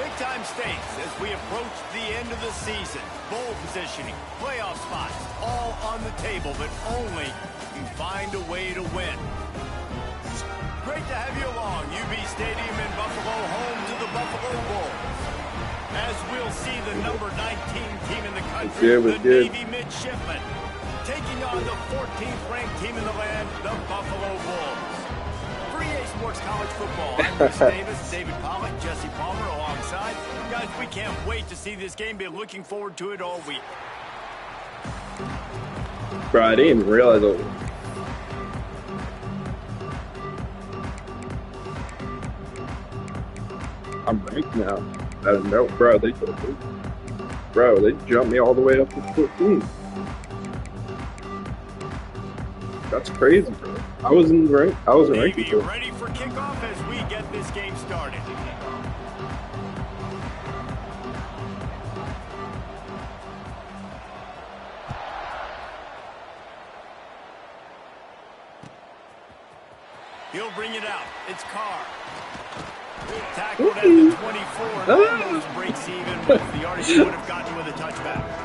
Big time stakes as we approach the end of the season. Bowl positioning, playoff spots, all on the table, but only you find a way to win. Great to have you along. UB Stadium in Buffalo, home to the Buffalo Bulls. As we'll see the number 19 team in the country, the Navy Midshipmen, taking on the 14th ranked team in the land, the Buffalo Bulls. For EA Sports College Football, I'm Chris Davis, David Pollack, Jesse Palmer alongside. Guys, we can't wait to see this game. Been looking forward to it all week. Bro, I didn't even realize it. I'm ranked now. I don't know, bro. They jumped me all the way up to 14. That's crazy, bro. I wasn't ranked before. Ready for kickoff as we get this game started. He'll bring it out. It's Carr. Tackled at the 24 and almost breaks even with the yardage he would have gotten with a touchback.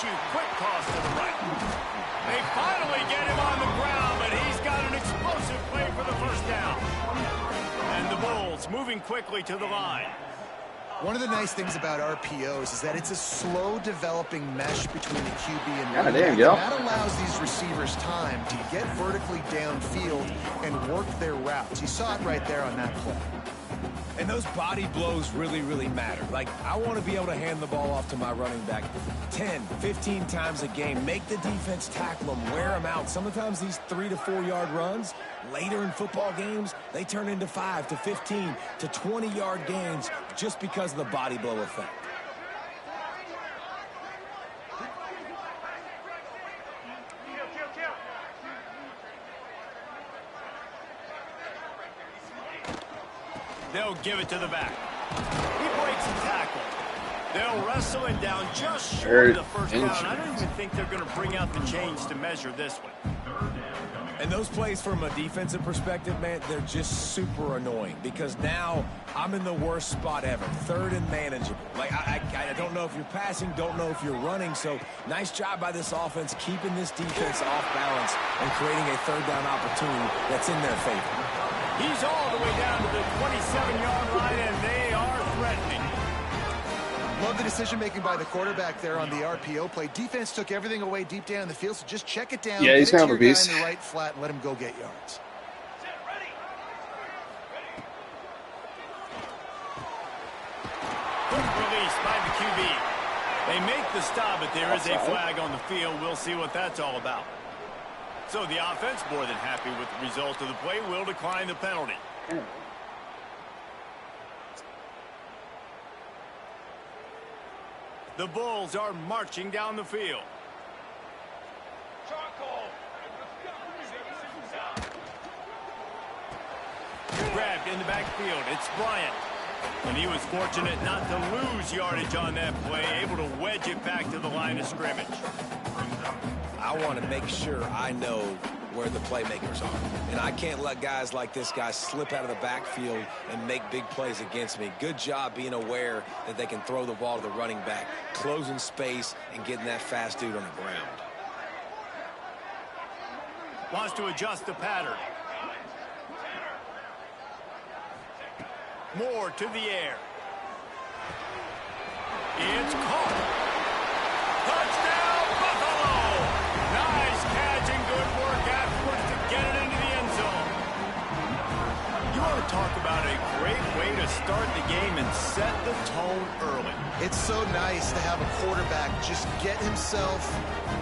Shoot, quick toss to the right. They finally get him on the ground, but he's got an explosive play for the first down. And the Bulls moving quickly to the line. One of the nice things about RPOs is that it's a slow developing mesh between the QB and running back. And that allows these receivers time to get vertically downfield and work their routes. You saw it right there on that play. And those body blows really, really matter. Like, I want to be able to hand the ball off to my running back 10, 15 times a game. Make the defense tackle them, wear them out. Sometimes these 3 to 4 yard runs, later in football games, they turn into 5 to 15 to 20 yard gains just because of the body blow effect. They'll give it to the back. He breaks the tackle. They'll wrestle him down just short of the first down. I don't even think they're going to bring out the chains to measure this one. And those plays from a defensive perspective, man, they're just super annoying because now I'm in the worst spot ever, third and manageable. Like, I don't know if you're passing, don't know if you're running, so nice job by this offense keeping this defense off balance and creating a third down opportunity that's in their favor. He's all the way down to the 27-yard line, and they are threatening. Love the decision-making by the quarterback there on the RPO play. Defense took everything away deep down in the field, so just check it down. Yeah, he's kind of a beast. Get it to your guy in the right flat and let him go get yards. Quick release by the QB. They make the stop, but there is a flag on the field. We'll see what that's all about. So the offense, more than happy with the result of the play, will decline the penalty. The Bulls are marching down the field. Grabbed in the backfield. It's Bryant. And he was fortunate not to lose yardage on that play, able to wedge it back to the line of scrimmage. I want to make sure I know where the playmakers are. And I can't let guys like this guy slip out of the backfield and make big plays against me. Good job being aware that they can throw the ball to the running back, closing space, and getting that fast dude on the ground. Wants to adjust the pattern. Moore to the air. It's caught. Touchdown, Buffalo! Nice catch and good work afterwards to get it into the end zone. You want to talk about a great way to start the game and set the tone early. It's so nice to have a quarterback just get himself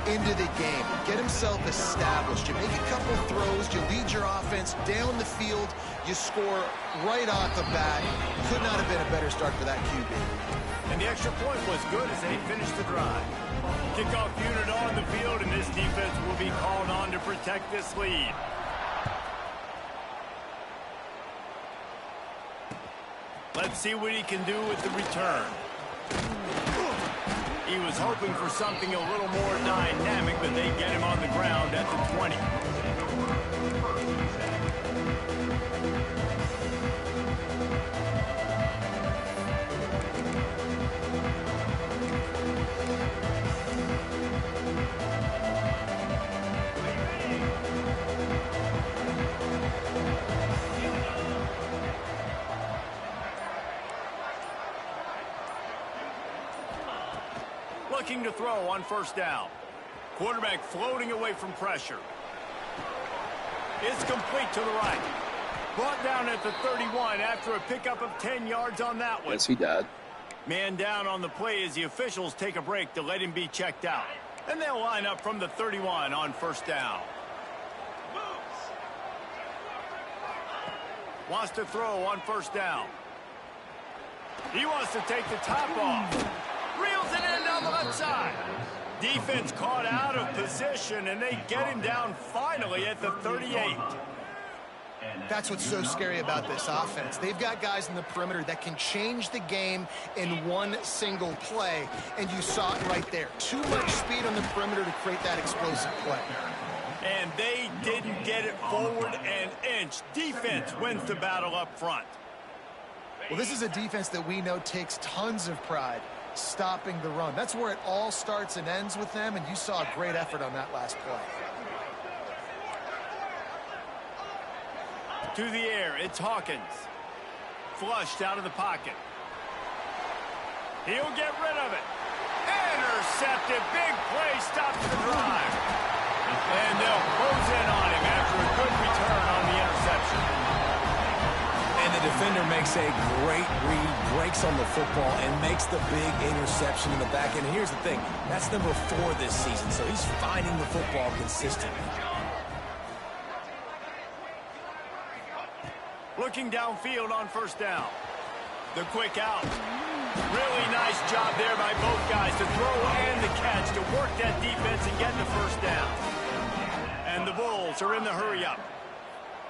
into the game, get himself established. You make a couple throws, you lead your offense down the field, you score right off the bat. Could not have been a better start for that QB. And the extra point was good as they finished the drive. Kickoff unit on the field, and this defense will be called on to protect this lead. Let's see what he can do with the return. He was hoping for something a little more dynamic, but they get him on the ground at the 20. Looking to throw on first down. Quarterback floating away from pressure. It's complete to the right. Brought down at the 31 after a pickup of 10 yards on that one. Yes, he did. Man down on the play as the officials take a break to let him be checked out. And they'll line up from the 31 on first down. Wants to throw on first down. He wants to take the top off. Reels it in down the left side. Defense caught out of position, and they get him down finally at the 38. That's what's so scary about this offense. They've got guys in the perimeter that can change the game in one single play, and you saw it right there. Too much speed on the perimeter to create that explosive play. And they didn't get it forward an inch. Defense wins the battle up front. Well, this is a defense that we know takes tons of pride stopping the run. That's where it all starts and ends with them, and you saw a great effort on that last play. To the air, it's Hawkins. Flushed out of the pocket. He'll get rid of it. Intercepted. Big play stops the drive. And they'll close in on him after a good return on the interception. And the defender makes a great read, breaks on the football, and makes the big interception in the back end. Here's the thing, that's number 4 this season, so he's finding the football consistently. Looking downfield on first down. The quick out. Really nice job there by both guys to throw and the catch to work that defense and get the first down. And the Bulls are in the hurry-up.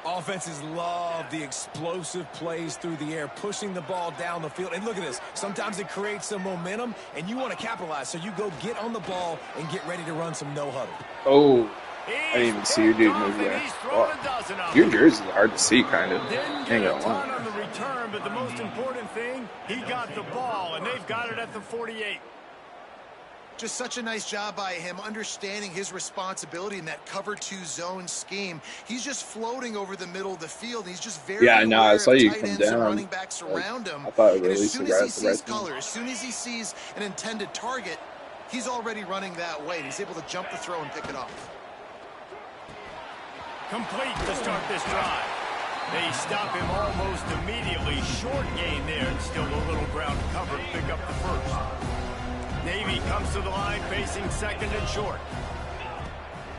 Offenses love the explosive plays through the air, pushing the ball down the field. And look at this. Sometimes it creates some momentum, and you want to capitalize. So you go get on the ball and get ready to run some no-huddle. Oh, I didn't even see your dude move there. Oh. Your jersey is hard to see, kind of. Didn't get a ton on the return, but the most important thing, he got the ball, and they've got it at the 48. Just such a nice job by him, understanding his responsibility in that cover 2 zone scheme. He's just floating over the middle of the field. He's just very aware I saw you tight come ends down. and running backs around him. I thought it and as released soon the as he guy sees color, as soon as he sees an intended target, he's already running that way. He's able to jump the throw and pick it off. Complete to start this drive. They stop him almost immediately. Short gain there, and still a little ground to cover to pick up the first. Navy comes to the line facing second and short.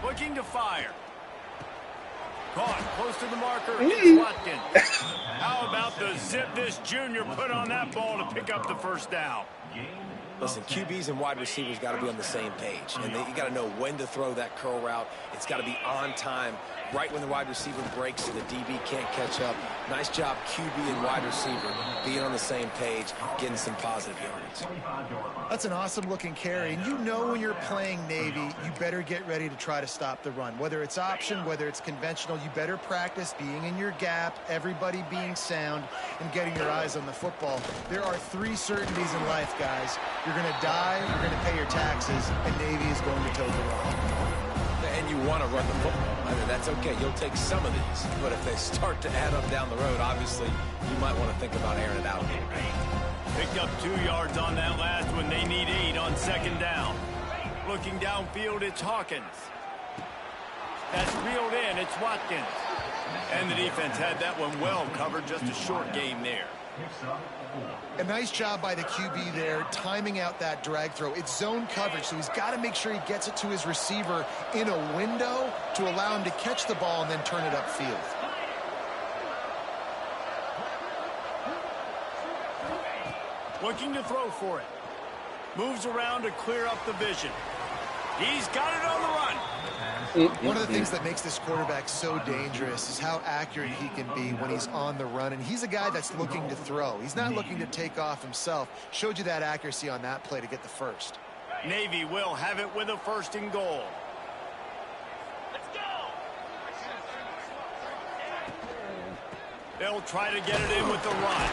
Looking to fire. Caught close to the marker. It's Watkins. How about the zip this junior put on that ball to pick up the first down? Listen, QBs and wide receivers got to be on the same page. And you got to know when to throw that curl route. It's got to be on time, right when the wide receiver breaks so the DB can't catch up. Nice job, QB and wide receiver, being on the same page, getting some positive yards. That's an awesome-looking carry. And you know when you're playing Navy, you better get ready to try to stop the run. Whether it's option, whether it's conventional, you better practice being in your gap, everybody being sound, and getting your eyes on the football. There are 3 certainties in life, guys. You're going to die, you're going to pay your taxes, and Navy is going to toe the line. And you want to run the football. I mean, that's okay. You'll take some of these. But if they start to add up down the road, obviously, you might want to think about airing it out a little bit. Picked up 2 yards on that last one. They need 8 on second down. Looking downfield, it's Hawkins. That's reeled in. It's Watkins. And the defense had that one well covered. Just a short game there. A nice job by the QB there, timing out that drag throw. It's zone coverage, so he's got to make sure he gets it to his receiver in a window to allow him to catch the ball and then turn it upfield. Looking to throw for it. Moves around to clear up the vision. He's got it on the run. One of the things that makes this quarterback so dangerous is how accurate he can be when he's on the run. And he's a guy that's looking to throw. He's not looking to take off himself. Showed you that accuracy on that play to get the first. Navy will have it with a 1st and goal. Let's go. They'll try to get it in with the run.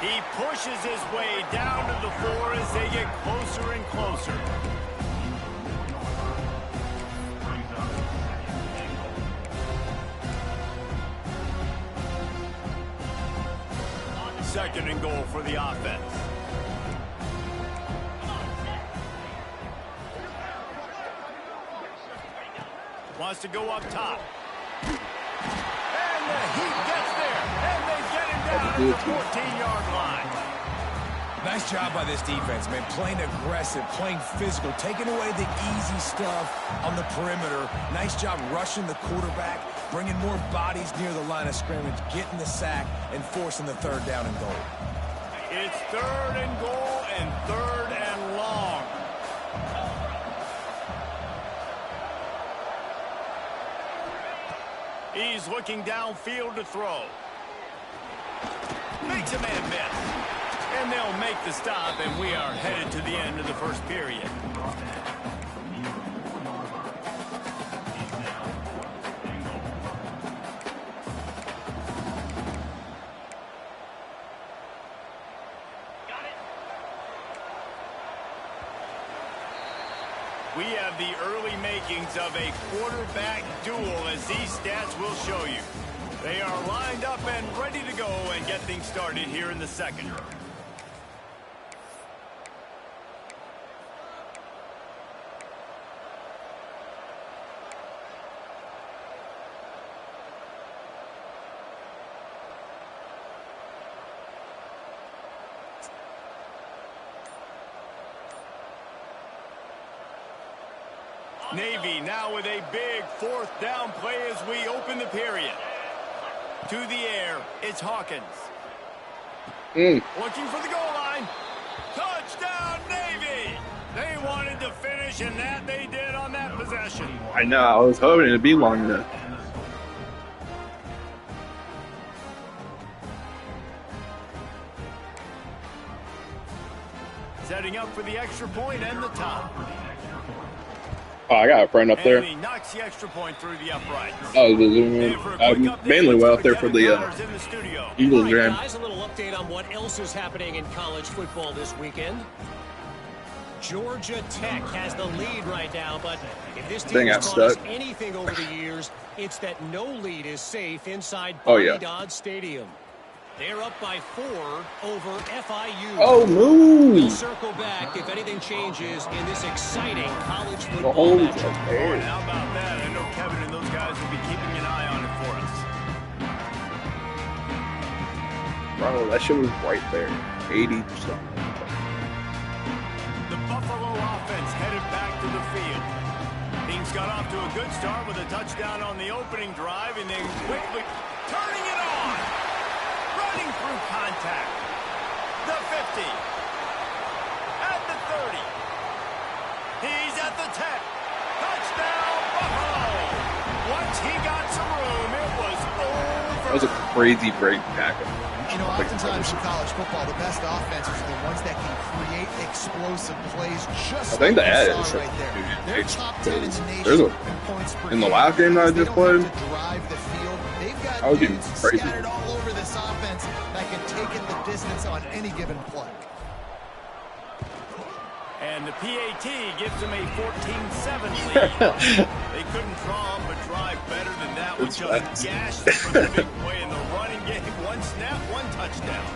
He pushes his way down to the 4 as they get closer and closer. Second and goal for the offense. Wants to go up top. And he gets there. And they get him down at the 14-yard line. Nice job by this defense, man. Playing aggressive, playing physical, taking away the easy stuff on the perimeter. Nice job rushing the quarterback, bringing more bodies near the line of scrimmage, getting the sack, and forcing the 3rd down and goal. It's 3rd and goal and 3rd and long. He's looking downfield to throw. Makes a man miss. And they'll make the stop, and we are headed to the end of the 1st period. We have the early makings of a quarterback duel, as these stats will show you. They are lined up and ready to go and get things started here in the 2nd. Navy now with a big 4th down play as we open the period. To the air, it's Hawkins. Looking for the goal line. Touchdown, Navy! They wanted to finish, and that they did on that possession. I know. I was hoping it'd be long enough. Setting up for the extra point and the top. Oh, I got a friend up there. And he knocks the extra point through the uprights. Oh, mainly well up there for the Eagles game. Guys, a little update on what else is happening in college football this weekend. Georgia Tech has the lead right now, but if this team has taught us anything over the years, it's that no lead is safe inside Barney Dodds Stadium. They're up by 4 over FIU. Oh, move! We'll circle back if anything changes in this exciting college football matchup. And how about that? I know Kevin and those guys will be keeping an eye on it for us. Bro, that shit was right there. 80%. The Buffalo offense headed back to the field. Teams got off to a good start with a touchdown on the opening drive and then quickly turning it on. Running through contact. The 50. At the 30. He's at the 10. Touchdown, Buffalo. Once he got some room, it was over. That was a crazy break tackle. You know, oftentimes in college football, the best offenses are the ones that can create explosive plays just like you saw right there. They're top 10 in the nation in points per game. In the last game that I just played, I was getting crazy. Scattered all over this offense that can take it the distance on any given play. And the PAT gives them a 14-7 lead. They couldn't draw up a drive better than that one. Just gashed from the big play in the running game. One snap, one touchdown.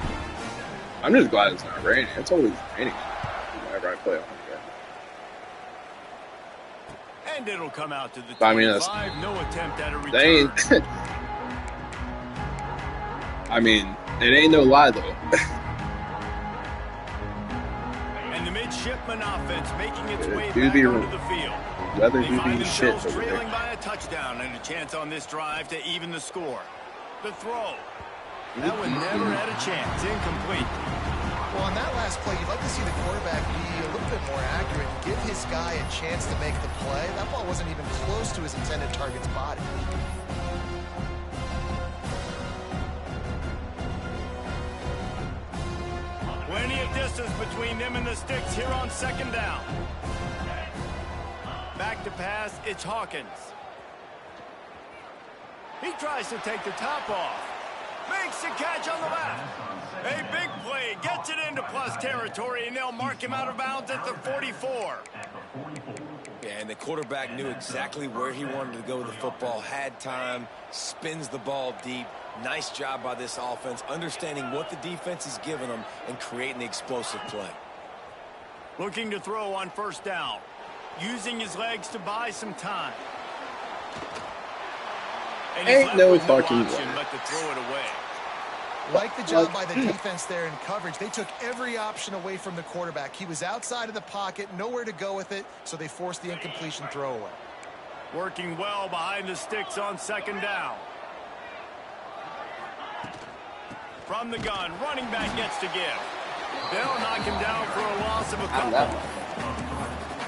I'm just glad it's not raining. It's always raining whenever I play on it. And it'll come out to the 25. I mean, that's, no attempt at a return. They ain't. I mean, it ain't no lie though. And the midshipman offense making its way back onto the field. Weather they do find be shit themselves over trailing there. by a touchdown and a chance on this drive to even the score. The throw. That one never had a chance. Incomplete. Well, on that last play, you'd like to see the quarterback be a little bit more accurate, give his guy a chance to make the play. That ball wasn't even close to his intended target's body. Plenty of distance between them and the sticks here on second down. Back to pass, it's Hawkins. He tries to take the top off. Makes the catch on the left. A big play, gets it into plus territory, and they'll mark him out of bounds at the 44. Yeah, and the quarterback knew exactly where he wanted to go with the football, had time, spins the ball deep. Nice job by this offense, understanding what the defense is giving them and creating the explosive play. Looking to throw on first down. Using his legs to buy some time. And ain't no fucking way. But to throw it away. Like the job by the defense there in coverage. They took every option away from the quarterback. He was outside of the pocket, nowhere to go with it, so they forced the incompletion throwaway. Working well behind the sticks on second down. From the gun, running back gets to give. They'll knock him down for a loss of a couple.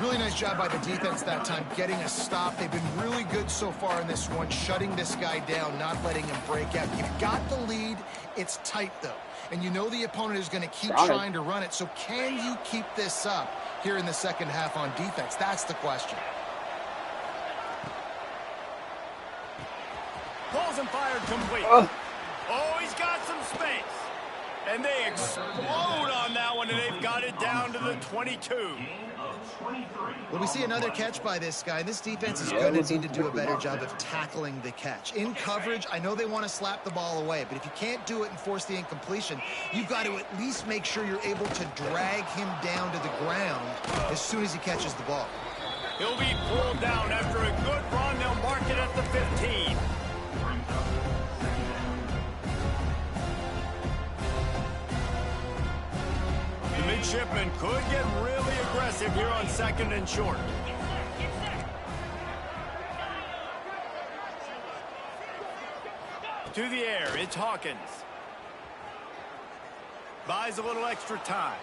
Really nice job by the defense that time, getting a stop. They've been really good so far in this one, shutting this guy down, not letting him break out. You've got the lead. It's tight, though. And you know the opponent is going to keep trying to run it. So can you keep this up here in the second half on defense? That's the question. Balls and fired complete. Oh, he's got some space. And they explode on that one, and they've got it down to the 22. Well, we see another catch by this guy. This defense is going to need to do a better job of tackling the catch. In coverage, I know they want to slap the ball away, but if you can't do it and force the incompletion, you've got to at least make sure you're able to drag him down to the ground as soon as he catches the ball. He'll be pulled down after a good run. They'll mark it at the 15. The midshipman could get really aggressive here on second and short. To the air, it's Hawkins. Buys a little extra time.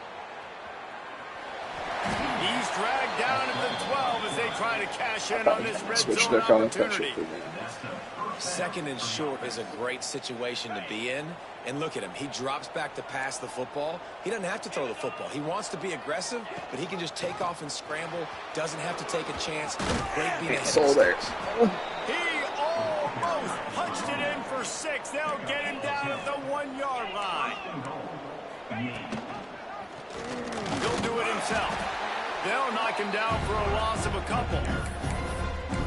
He's dragged down at the 12 as they try to cash in on this red zone opportunity. Second and short is a great situation to be in. And look at him. He drops back to pass the football. He doesn't have to throw the football. He wants to be aggressive, but he can just take off and scramble. Doesn't have to take a chance. Great being ahead of the sticks. He almost punched it in for 6. They'll get him down at the 1-yard line. He'll do it himself. They'll knock him down for a loss of a couple.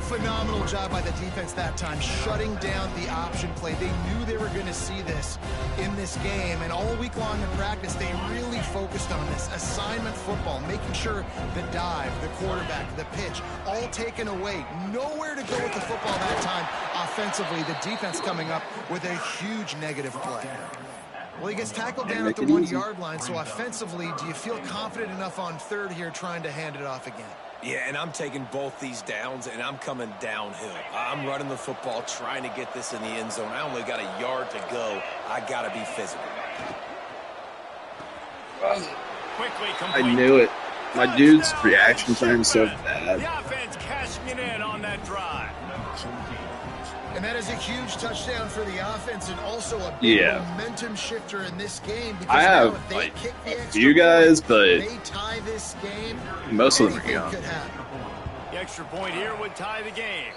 Phenomenal job by the defense that time, shutting down the option play. They knew they were going to see this in this game, and all week long in practice, they really focused on this assignment football, making sure the dive, the quarterback, the pitch, all taken away. Nowhere to go with the football that time. Offensively, the defense coming up with a huge negative play. Well, he gets tackled down at the 1-yard line, so offensively, do you feel confident enough on third here trying to hand it off again? Yeah, and I'm taking both these downs, and I'm coming downhill. I'm running the football, trying to get this in the end zone. I only got a yard to go. I got to be physical. Quickly complete. I knew it. My dude's reaction time is so bad. The offense cashing it in on that drive. And that is a huge touchdown for the offense and also a big momentum shifter in this game. Because I have if they kick the extra few guys, point, but they tie this game, most of them are young. could happen. The extra point here would tie the game.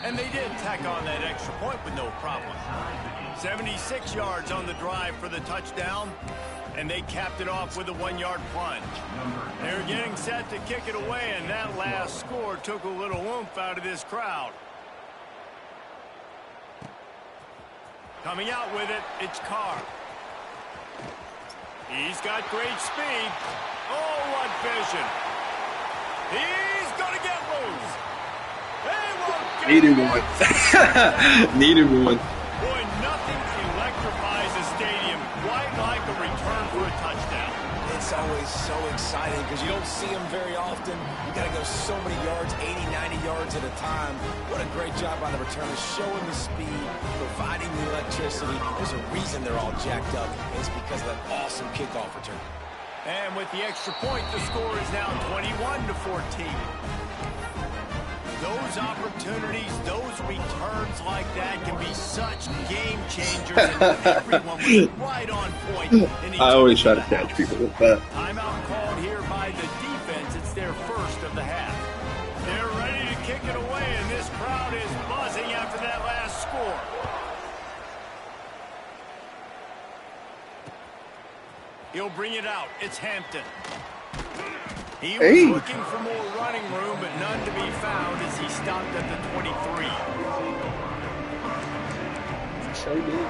And they did tack on that extra point with no problem. 76 yards on the drive for the touchdown. And they capped it off with a 1-yard plunge. They're getting set to kick it away, and that last score took a little oomph out of this crowd. Coming out with it, it's Carr. He's got great speed. Oh, what vision. He's going to get loose. They won't get Needed one. Needed one. Boy, nothing electrifies a stadium quite like a return for a touchdown. It's always so exciting because you don't see them very often. You got to go so many yards, 80, 90 yards at a time. What a great job by the returners, showing the speed, providing the electricity. There's a reason they're all jacked up. It's because of that awesome kickoff return. And with the extra point, the score is now 21-14. Those opportunities, those returns like that can be such game changers. And everyone was right on point. I always try to catch people with that. Timeout called here by the defense. It's their first of the half. They're ready to kick it away, and this crowd is buzzing after that last score. He'll bring it out. It's Hampton. He was looking for more running room, but none to be found as he stopped at the 23. So good.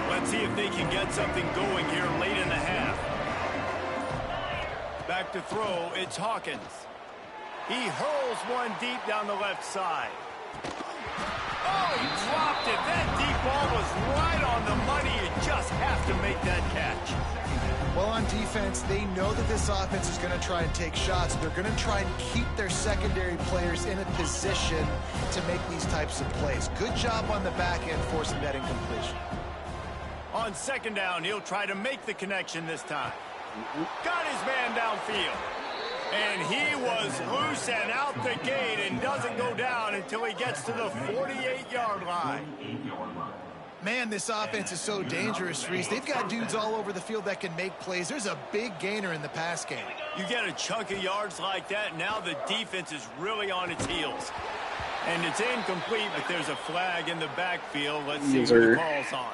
Let's see if they can get something going here late in the half. Back to throw, it's Hawkins. He hurls one deep down the left side. Oh, he dropped it. That deep ball was right on the money. You just have to make that catch. Well, on defense, they know that this offense is going to try and take shots. They're going to try and keep their secondary players in a position to make these types of plays. Good job on the back end forcing that incompletion. On second down, he'll try to make the connection this time. Got his man downfield. And he was loose and out the gate and doesn't go down until he gets to the 48-yard line. Man, this offense is so dangerous, Reese. They've got dudes all over the field that can make plays. There's a big gainer in the pass game. You get a chunk of yards like that, now the defense is really on its heels. And it's incomplete, but there's a flag in the backfield. Let's see what the call's on.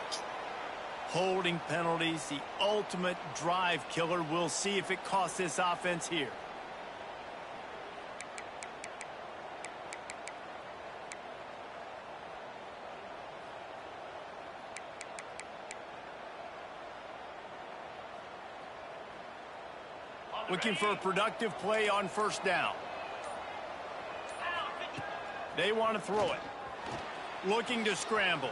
Holding penalties, the ultimate drive killer. We'll see if it costs this offense here. Looking for a productive play on first down. They want to throw it. Looking to scramble.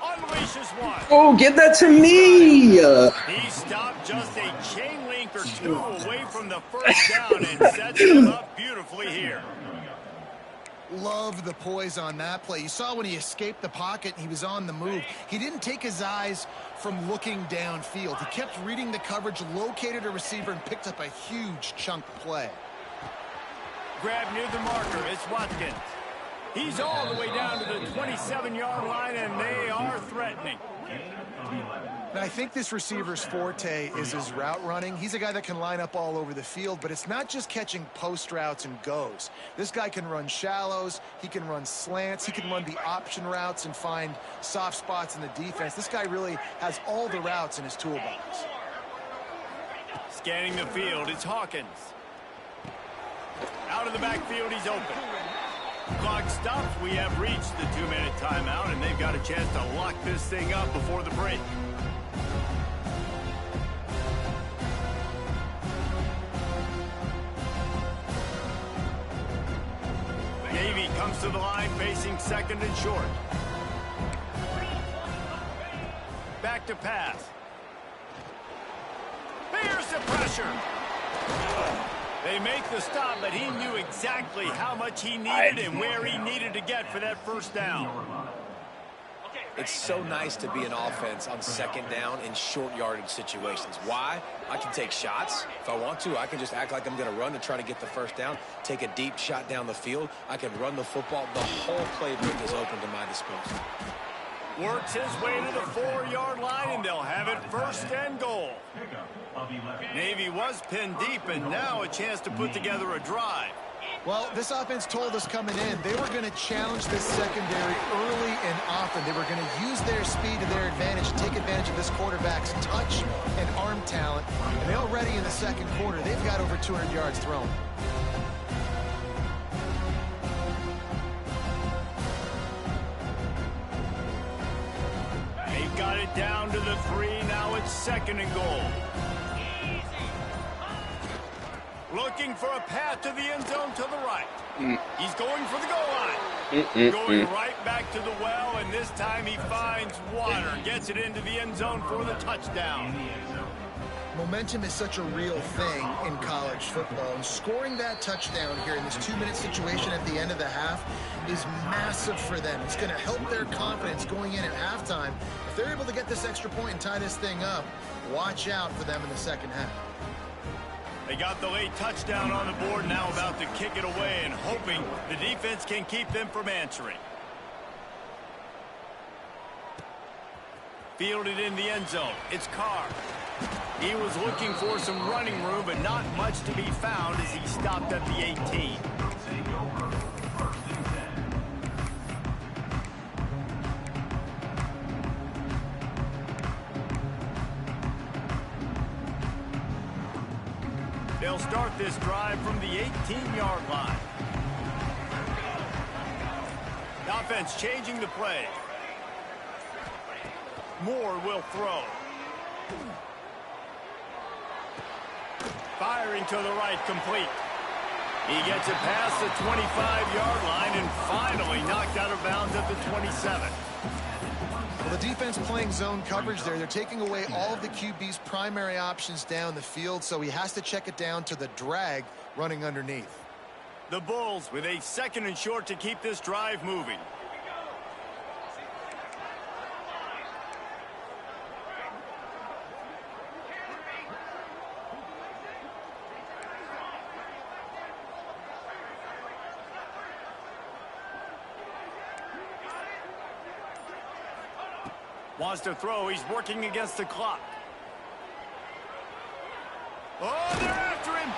Unleashes one. Oh, get that to me! He stopped just a chain link or two away from the first down and sets him up beautifully here. Love the poise on that play. You saw when he escaped the pocket, he was on the move. He didn't take his eyes from looking downfield. He kept reading the coverage, located a receiver, and picked up a huge chunk play. Grab near the marker. It's Watkins. He's all the way down to the 27-yard line, and they are threatening. And I think this receiver's forte is his route running. He's a guy that can line up all over the field, but it's not just catching post routes and goes. This guy can run shallows, he can run slants, he can run the option routes and find soft spots in the defense. This guy really has all the routes in his toolbox. Scanning the field, it's Hawkins. Out of the backfield, he's open. Clock stops. We have reached the 2-minute timeout, and they've got a chance to lock this thing up before the break. Navy comes to the line facing second and short. Back to pass. Here's the pressure. They make the stop, but he knew exactly how much he needed and where he needed to get for that first down. It's so nice to be an offense on second down in short yardage situations. Why? I can take shots. If I want to, I can just act like I'm going to run to try to get the first down, take a deep shot down the field. I can run the football. The whole playbook is open to my disposal. Works his way to the 4-yard line, and they'll have it first and goal. Navy was pinned deep, and now a chance to put together a drive. Well, this offense told us coming in they were going to challenge this secondary early and often. They were going to use their speed to their advantage, take advantage of this quarterback's touch and arm talent. And already in the second quarter, they've got over 200 yards thrown. They've got it down to the 3. Now it's second and goal. Looking for a path to the end zone to the right. He's going for the goal line. Going right back to the well, and this time he finds water. Gets it into the end zone for the touchdown. Momentum is such a real thing in college football, and scoring that touchdown here in this 2-minute situation at the end of the half is massive for them. It's going to help their confidence going in at halftime. If they're able to get this extra point and tie this thing up, watch out for them in the second half. They got the late touchdown on the board, now about to kick it away and hoping the defense can keep them from answering. Fielded in the end zone. It's Carr. He was looking for some running room, but not much to be found as he stopped at the 18. They'll start this drive from the 18-yard line. The offense changing the play. Moore will throw. Firing to the right, complete. He gets it past the 25-yard line and finally knocked out of bounds at the 27. Well, the defense playing zone coverage there. They're taking away all of the QB's primary options down the field, so he has to check it down to the drag running underneath. The Bulls with a 2nd and short to keep this drive moving. Wants to throw. He's working against the clock. Oh, they're after him.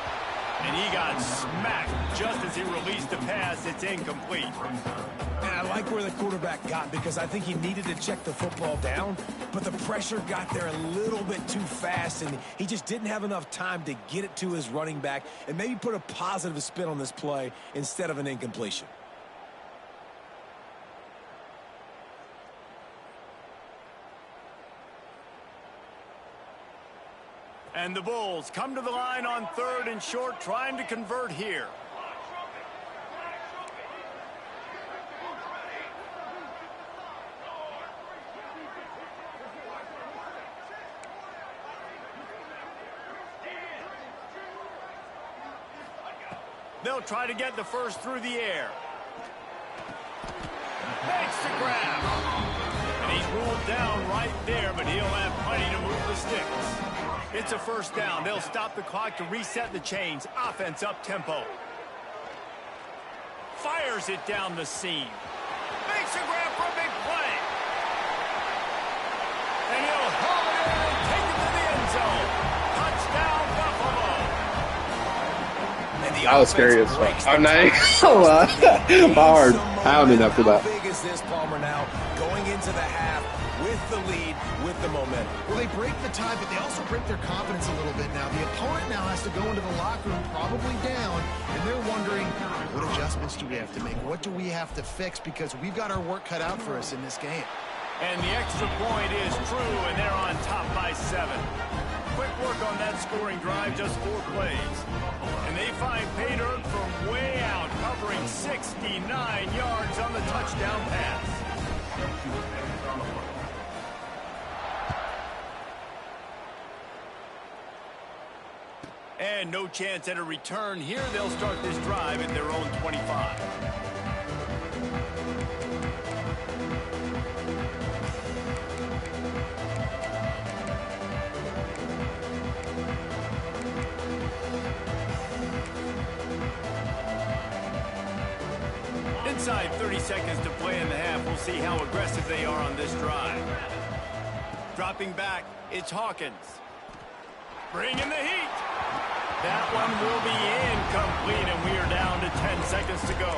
And he got smacked just as he released the pass. It's incomplete. And I like where the quarterback got because I think he needed to check the football down, but the pressure got there a little bit too fast, and he just didn't have enough time to get it to his running back and maybe put a positive spin on this play instead of an incompletion. And the Bulls come to the line on 3rd and short, trying to convert here. They'll try to get the first through the air. Makes the grab. And he's ruled down right there, but he'll have plenty to move the sticks. It's a first down. They'll stop the clock to reset the chains. Offense up tempo. Fires it down the seam. Makes a grab for a big play. And he'll haul it in and take it to the end zone. Touchdown, Buffalo. That was scary as fuck. I'm not gonna lie. My heart pounding after that. How big is this, Palmer, now? Going into the half with the lead, with the momentum. Well, they break the tie, but they also break their confidence a little bit now. The opponent now has to go into the locker room probably down, and they're wondering, what adjustments do we have to make? What do we have to fix? Because we've got our work cut out for us in this game. And the extra point is true, and they're on top by 7. Quick work on that scoring drive, just 4 plays. And they find Pay Dirt from way out, covering 69 yards on the touchdown pass. And no chance at a return here. They'll start this drive at their own 25. Inside 30 seconds to play in the half. We'll see how aggressive they are on this drive. Dropping back, it's Hawkins. Bringing the heat. That one will be incomplete, and we are down to 10 seconds to go.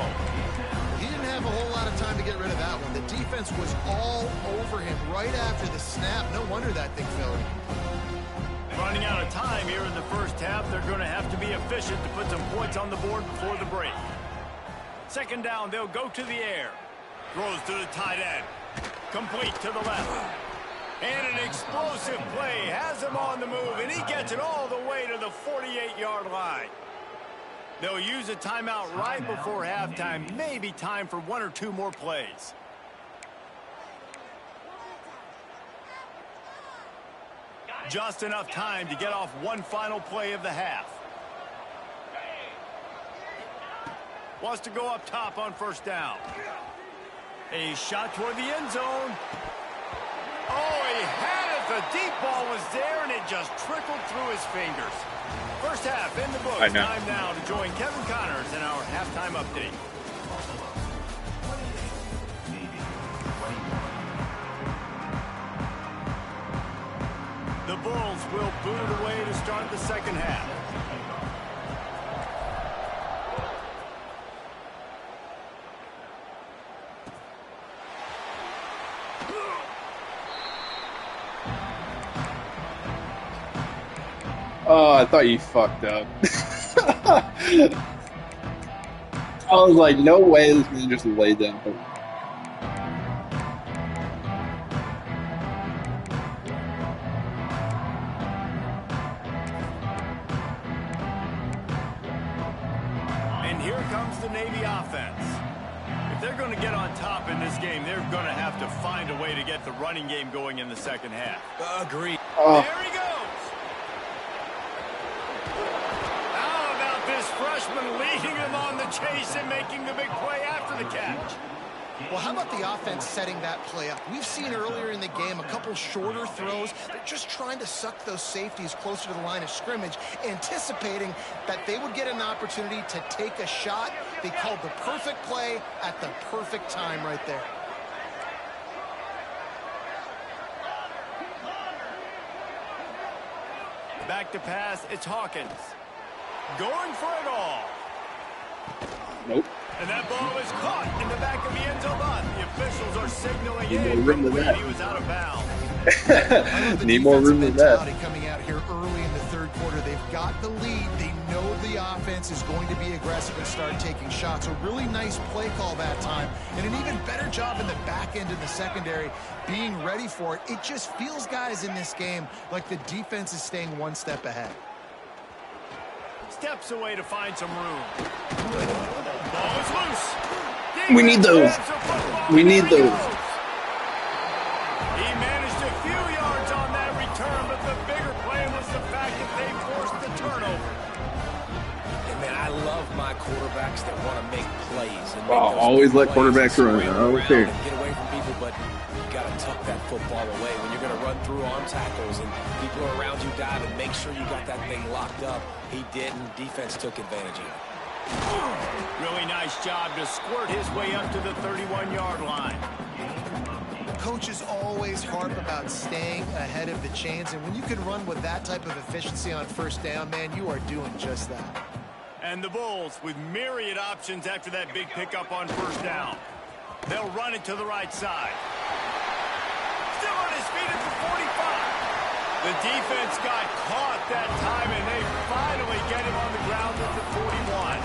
He didn't have a whole lot of time to get rid of that one. The defense was all over him right after the snap. No wonder that thing fell. Running out of time here in the first half. They're going to have to be efficient to put some points on the board before the break. 2nd down, they'll go to the air. Throws to the tight end. Complete to the left. And an explosive play has him on the move, and he gets it all the way to the 48-yard line. They'll use a timeout right before halftime. Maybe time for 1 or 2 more plays. Just enough time to get off one final play of the half. Wants to go up top on first down. A shot toward the end zone. Oh, he had it. The deep ball was there, and it just trickled through his fingers. First half in the books. Time now to join Kevin Connors in our halftime update. The Bulls will boot it away to start the second half. Oh, I thought you fucked up. I was like, no way this man just laid down. And here comes the Navy offense. If they're going to get on top in this game, they're going to have to find a way to get the running game going in the second half. Agreed. Oh. There he goes. This freshman leading him on the chase and making the big play after the catch. Well, how about the offense setting that play up? We've seen earlier in the game a couple shorter throws. They're just trying to suck those safeties closer to the line of scrimmage, anticipating that they would get an opportunity to take a shot. They called the perfect play at the perfect time right there. Back to pass, it's Hawkins. Going for it all. Nope. And that ball is caught in the back of the end zone. The officials are signaling in from where he was out of bounds. Need more room than that. Coming out here early in the third quarter, they've got the lead. They know the offense is going to be aggressive and start taking shots. A really nice play call that time, and an even better job in the back end in the secondary being ready for it. It just feels, guys, in this game like the defense is staying one step ahead. Steps away to find some room. Ball is loose. We need those. We need those. He managed a few yards on that return, but the bigger play was the fact that they forced the turnover. And man, I love my quarterbacks that want to make plays. And always let quarterbacks run. I don't care. Get away from people, but you got to tuck that football away when you're going to run through arm tackles and people are around you diving. Make sure you got that thing locked up. He did, and defense took advantage of it. Really nice job to squirt his way up to the 31-yard line. Coaches always harp about staying ahead of the chains, and when you can run with that type of efficiency on first down, man, you are doing just that. And the Bulls with myriad options after that big pickup on first down. They'll run it to the right side. Still on his feet at the 45. The defense got caught that time, and they finally get him on the ground at the 41.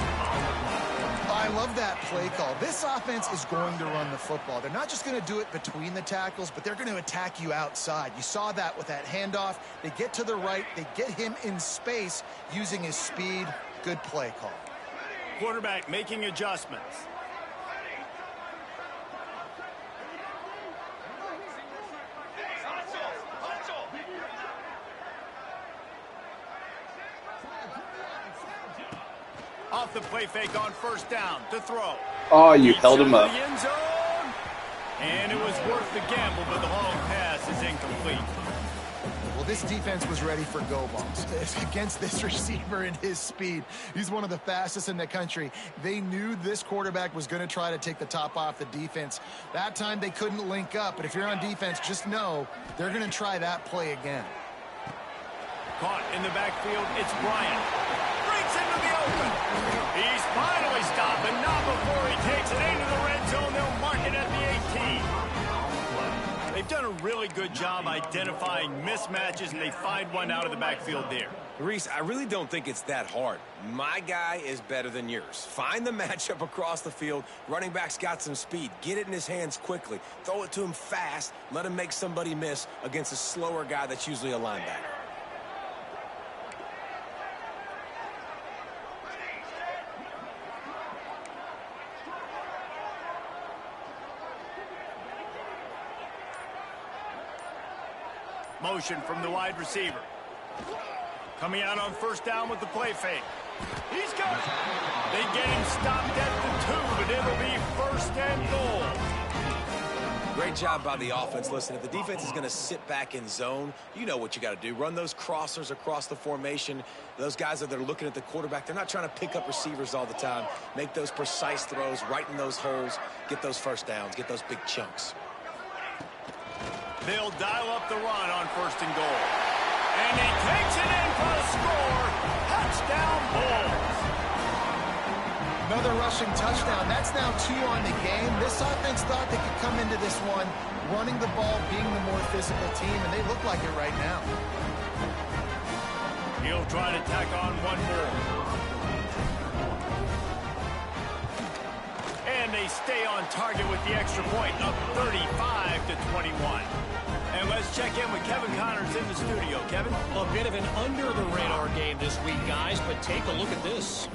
I love that play call. This offense is going to run the football. They're not just going to do it between the tackles, but they're going to attack you outside. You saw that with that handoff. They get to the right. They get him in space using his speed. Good play call. Quarterback making adjustments. Off the play fake on first down to throw. Oh, you held him up. End zone, and it was worth the gamble, but the long pass is incomplete. Well, this defense was ready for go balls against this receiver and his speed. He's one of the fastest in the country. They knew this quarterback was going to try to take the top off the defense. That time they couldn't link up, but if you're on defense, just know they're going to try that play again. Caught in the backfield, it's Bryant. Breaks into the open. He's finally stopped, but not before he takes it into the red zone. They'll mark it at the 18. They've done a really good job identifying mismatches, and they find one out of the backfield there. Reese, I really don't think it's that hard. My guy is better than yours. Find the matchup across the field. Running back's got some speed. Get it in his hands quickly. Throw it to him fast. Let him make somebody miss against a slower guy that's usually a linebacker. motion from the wide receiver. Coming out on first down with the play fake. He's got it. They get him stopped at the 2, but it'll be first and goal. Great job by the offense. Listen, if the defense is going to sit back in zone, you know what you got to do. Run those crossers across the formation. Those guys that are looking at the quarterback, they're not trying to pick up receivers all the time. Make those precise throws, right in those holes, get those first downs, get those big chunks. They'll dial up the run on first and goal. And he takes it in for a score. Touchdown, Bulls. Another rushing touchdown. That's now 2 on the game. This offense thought they could come into this one running the ball, being the more physical team, and they look like it right now. He'll try to tack on one more. And they stay on target with the extra point, up 35-21. And let's check in with Kevin Connors in the studio. Kevin? A bit of an under-the-radar game this week, guys, but take a look at this.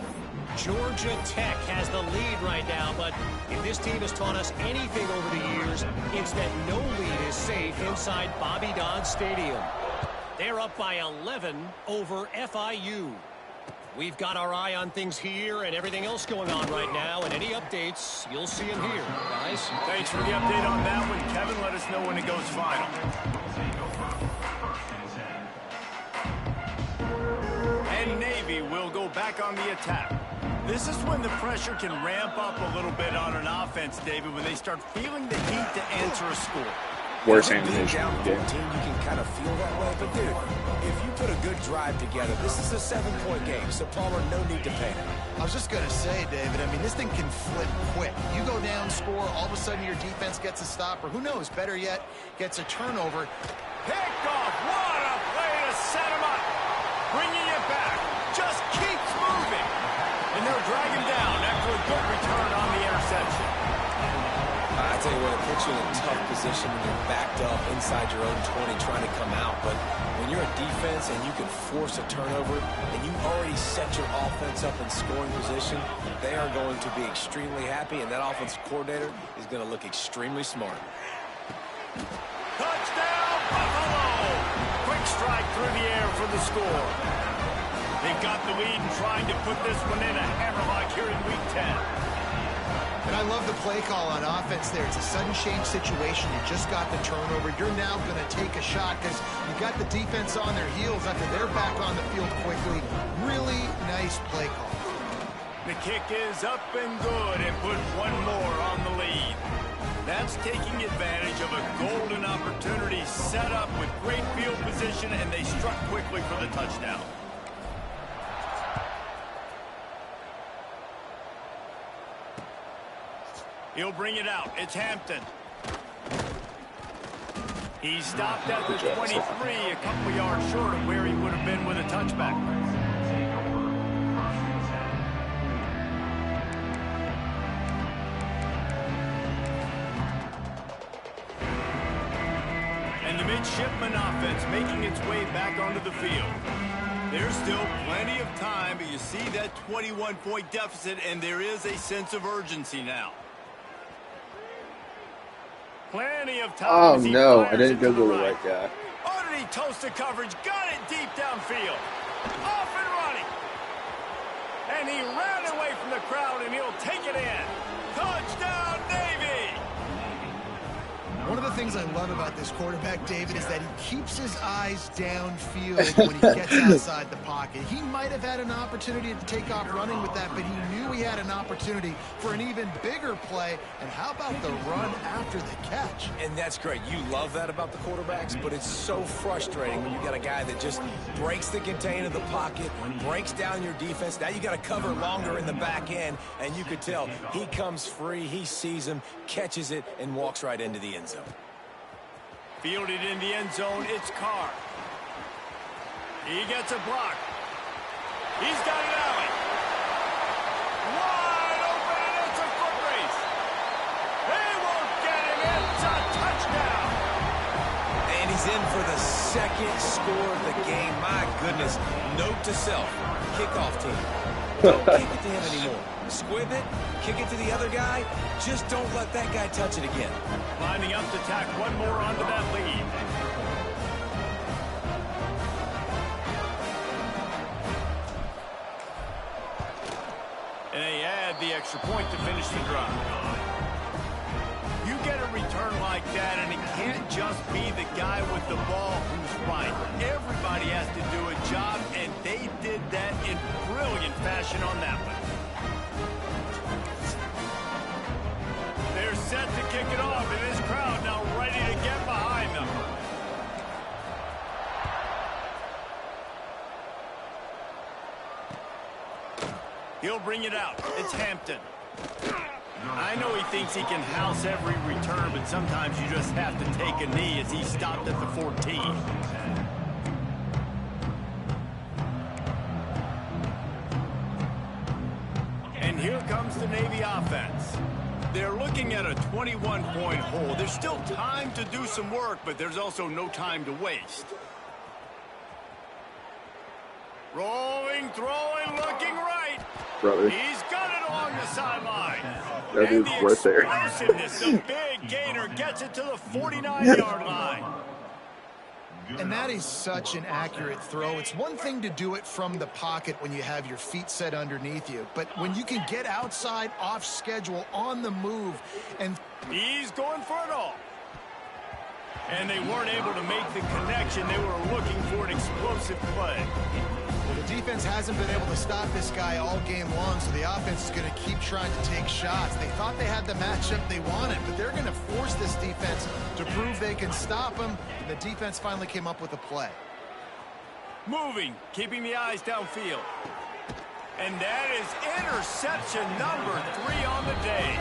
Georgia Tech has the lead right now, but if this team has taught us anything over the years, it's that no lead is safe inside Bobby Dodd Stadium. They're up by 11 over FIU. We've got our eye on things here and everything else going on right now, and any updates, you'll see them here, guys. Thanks for the update on that one, Kevin. Let us know when it goes final. And Navy will go back on the attack. This is when the pressure can ramp up a little bit on an offense, David, when they start feeling the heat to answer a score. Worst ammunition in the game. You can kind of feel that way, but dude, if you put a good drive together, this is a 7-point game, so Palmer, no need to panic. I was just going to say, David, I mean, this thing can flip quick. You go down, score, all of a sudden your defense gets a stop, or who knows, better yet, gets a turnover. Picked off. What a play to set him up. Bringing it back. Just keeps moving. And they'll drag him down after a good return on the interception. I tell you what, it puts you in a tough position when you're backed up inside your own 20 trying to come out. But when you're a defense and you can force a turnover and you already set your offense up in scoring position, they are going to be extremely happy, and that offensive coordinator is going to look extremely smart. Touchdown, Buffalo! Quick strike through the air for the score. They've got the lead and trying to put this one in a hammerlock here in Week 10. And I love the play call on offense there. It's a sudden change situation. You just got the turnover. You're now going to take a shot because you got the defense on their heels after they're back on the field quickly. Really nice play call. The kick is up and good and put one more on the lead. That's taking advantage of a golden opportunity set up with great field position, and they struck quickly for the touchdown. He'll bring it out. It's Hampton. He stopped at the 23, a couple yards short of where he would have been with a touchback. And the midshipman offense making its way back onto the field. There's still plenty of time, but you see that 21-point deficit, and there is a sense of urgency now. Plenty of time. Oh no, I didn't go to the right guy. Underneath toasted coverage, got it deep downfield. Off and running. And he ran away from the crowd, and he'll take it in. Touchdown, Navy! One of the things I love about this quarterback, David, is that he keeps his eyes downfield when he gets outside the pocket. He might have had an opportunity to take off running with that, but he knew he had an opportunity for an even bigger play. And how about the run after the catch? And that's great. You love that about the quarterbacks, but it's so frustrating when you got a guy that just breaks the contain of the pocket, breaks down your defense. Now you got to cover longer in the back end, and you could tell he comes free, he sees him, catches it, and walks right into the end zone. Fielded in the end zone, it's Carr. He gets a block. He's got an alley. Wide open, and it's a foot race. They won't get him. It's a touchdown. And he's in for the second score of the game. My goodness. Note to self, kickoff team. Don't kick it to him anymore. Squib it, kick it to the other guy. Just don't let that guy touch it again. Lining up to tack one more onto that lead. And they add the extra point to finish the drive. You get a return like that, and it can't just be the guy with the ball who's right. Everybody has to do a job, and they did that in brilliant fashion on that one. They're set to kick it off, and this crowd now ready to get behind them. He'll bring it out. It's Hampton. I know he thinks he can house every return, but sometimes you just have to take a knee as he stopped at the 14. And here comes the Navy offense. They're looking at a 21-point hole. There's still time to do some work, but there's also no time to waste. Rolling, throwing, looking right. Brother. He's got it along the sideline. That And is the right there. explosiveness, the big gainer gets it to the 49-yard line. And that is such an accurate throw. It's one thing to do it from the pocket when you have your feet set underneath you, but when you can get outside, off schedule, on the move, and he's going for it all. And they weren't able to make the connection. They were looking for an explosive play. Well, the defense hasn't been able to stop this guy all game long, so the offense is going to keep trying to take shots. They thought they had the matchup they wanted, but they're going to force this defense to prove they can stop him. And the defense finally came up with a play. Moving, keeping the eyes downfield. And that is interception number 3 on the day.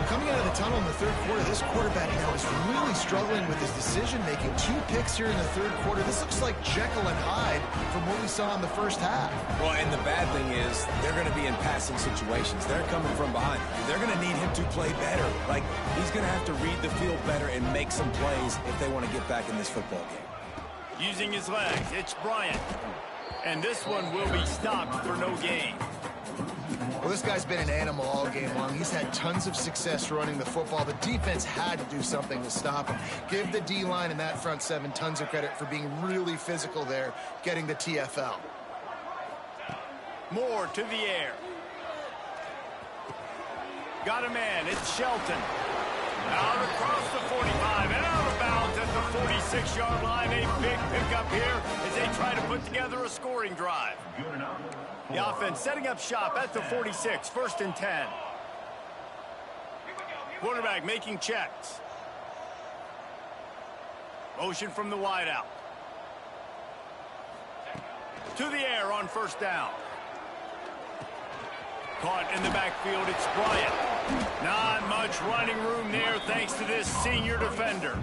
Coming out of the tunnel in the third quarter, this quarterback now is really struggling with his decision-making. 2 picks here in the third quarter. This looks like Jekyll and Hyde from what we saw in the first half. Well, and the bad thing is they're going to be in passing situations. They're coming from behind. They're going to need him to play better. Like, he's going to have to read the field better and make some plays if they want to get back in this football game. Using his legs, it's Bryant. And this one will be stopped for no gain. Well, this guy's been an animal all game long. He's had tons of success running the football. The defense had to do something to stop him. Give the D-line and that front 7 tons of credit for being really physical there, getting the TFL. Moore to the air. Got a man. It's Shelton. Out across the 45 and out of bounds at the 46-yard line. A big pickup here as they try to put together a scoring drive. The offense setting up shop at the 46, 1st and 10. Quarterback making checks. Motion from the wideout. To the air on 1st down. Caught in the backfield, it's Bryant. Not much running room there thanks to this senior defender.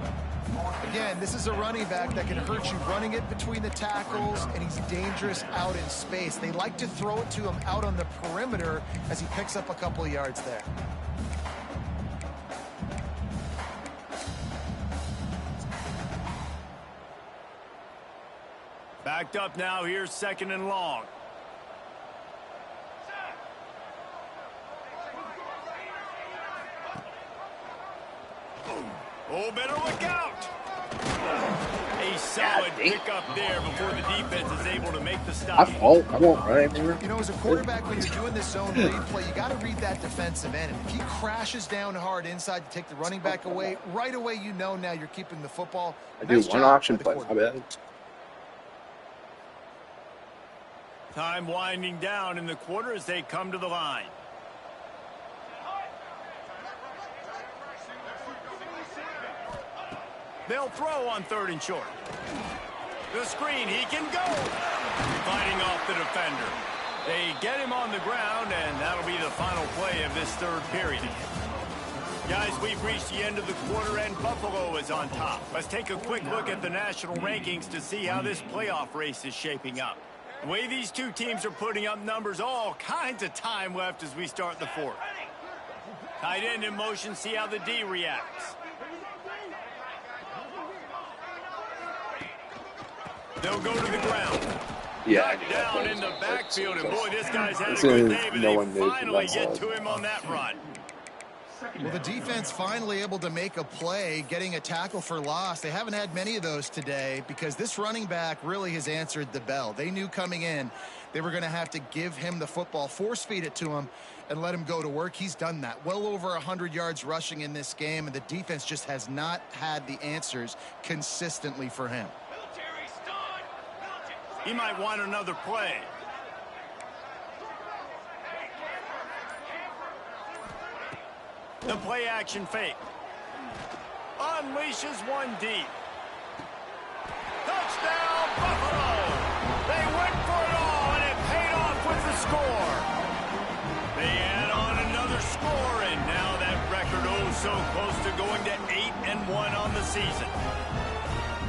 Again, this is a running back that can hurt you running it between the tackles, and he's dangerous out in space. They like to throw it to him out on the perimeter as he picks up a couple of yards there. Backed up now, here's 2nd and long. Oh, better look out. A solid pickup there before the defense is able to make the stop. I won't run anymore. You know, as a quarterback, when you're doing this zone read play, you got to read that defensive end. And if he crashes down hard inside to take the running back away, right away you know now you're keeping the football. I do one option play, my bad. Time winding down in the quarter as they come to the line. They'll throw on 3rd and short. The screen, he can go. Fighting off the defender. They get him on the ground, and that'll be the final play of this 3rd period. Guys, we've reached the end of the quarter, and Buffalo is on top. Let's take a quick look at the national rankings to see how this playoff race is shaping up. The way these 2 teams are putting up numbers, all kinds of time left as we start the 4th. Tight end in motion, see how the D reacts. They'll go to the ground. Yeah, down in the backfield, and boy, this guy's had a good day, but they finally get to him on that run. Well, the defense finally able to make a play, getting a tackle for loss. They haven't had many of those today because this running back really has answered the bell. They knew coming in they were going to have to give him the football, force feed it to him, and let him go to work. He's done that. Well over 100 yards rushing in this game, and the defense just has not had the answers consistently for him. He might want another play. The play action fake. Unleashes one deep. Touchdown, Buffalo! They went for it all, and it paid off with the score. They add on another score, and now that record so close to going to 8-1 on the season.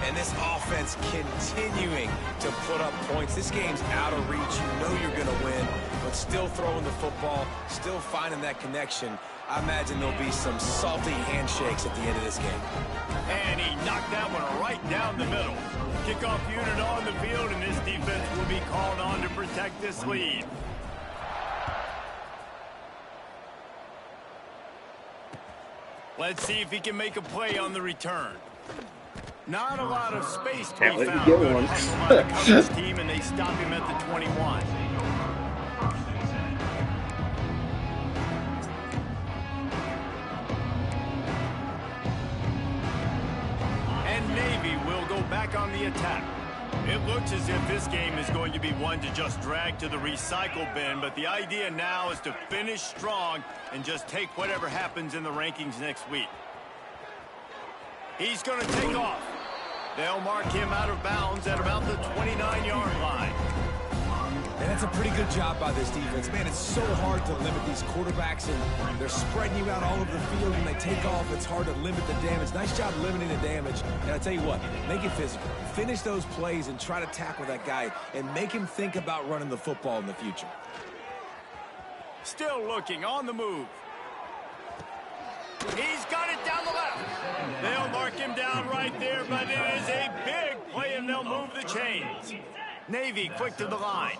And this offense continuing to put up points. This game's out of reach. You know you're going to win, but still throwing the football, still finding that connection. I imagine there'll be some salty handshakes at the end of this game. And he knocked that one right down the middle. Kickoff unit on the field, and this defense will be called on to protect this lead. Let's see if he can make a play on the return. Not a lot of space to be found. Good hustle by the coverage team, and they stop him at the 21. And Navy will go back on the attack. It looks as if this game is going to be one to just drag to the recycle bin, but the idea now is to finish strong and just take whatever happens in the rankings next week. He's going to take off. They'll mark him out of bounds at about the 29-yard line. And that's a pretty good job by this defense. Man, it's so hard to limit these quarterbacks, and they're spreading you out all over the field. When they take off, it's hard to limit the damage. Nice job limiting the damage. And I tell you what, make it physical. Finish those plays and try to tackle that guy and make him think about running the football in the future. Still looking on the move. He's got it down the left. They'll mark him down right there, but it is a big play, and they'll move the chains. Navy quick to the line.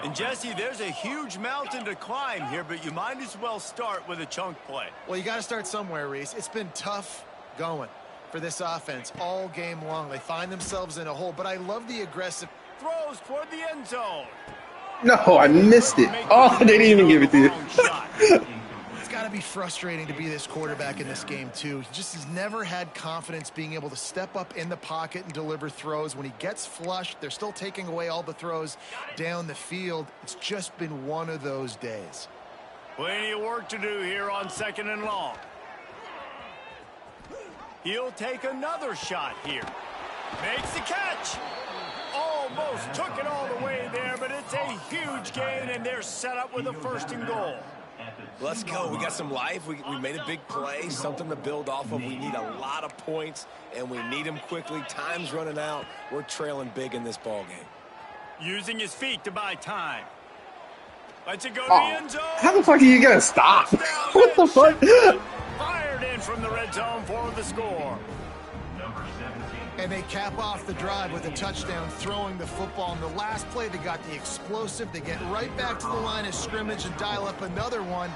And Jesse, there's a huge mountain to climb here, but you might as well start with a chunk play. Well, you got to start somewhere, Reese. It's been tough going for this offense all game long. They find themselves in a hole, but I love the aggressive throws toward the end zone. No, I missed it. Oh, they didn't even give it to you. It's got to be frustrating to be this quarterback in this game, too. He's never had confidence being able to step up in the pocket and deliver throws. When he gets flushed, they're still taking away all the throws down the field. It's just been one of those days. Plenty of work to do here on 2nd and long. He'll take another shot here. Makes the catch. Almost took it all the way there, but it's a huge gain, and they're set up with a 1st and goal. Let's go. We got some life. We made a big play, something to build off of. We need a lot of points, and we need them quickly. Time's running out. We're trailing big in this ball game. Using his feet to buy time. Lets it go to the end zone. How the fuck are you going to stop? What the fuck? Fired in from the red zone for the score. And they cap off the drive with a touchdown, throwing the football. In the last play, they got the explosive. They get right back to the line of scrimmage and dial up another one.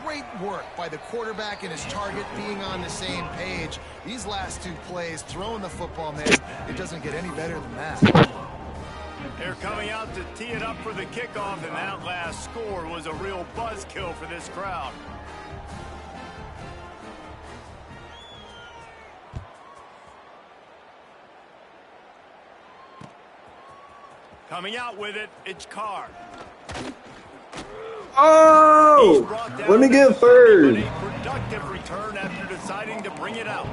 Great work by the quarterback and his target being on the same page. These last 2 plays, throwing the football, man, it doesn't get any better than that. They're coming out to tee it up for the kickoff, and that last score was a real buzzkill for this crowd. Coming out with it, it's Carr. Oh! Let me get 3rd. A productive return after deciding to bring it out.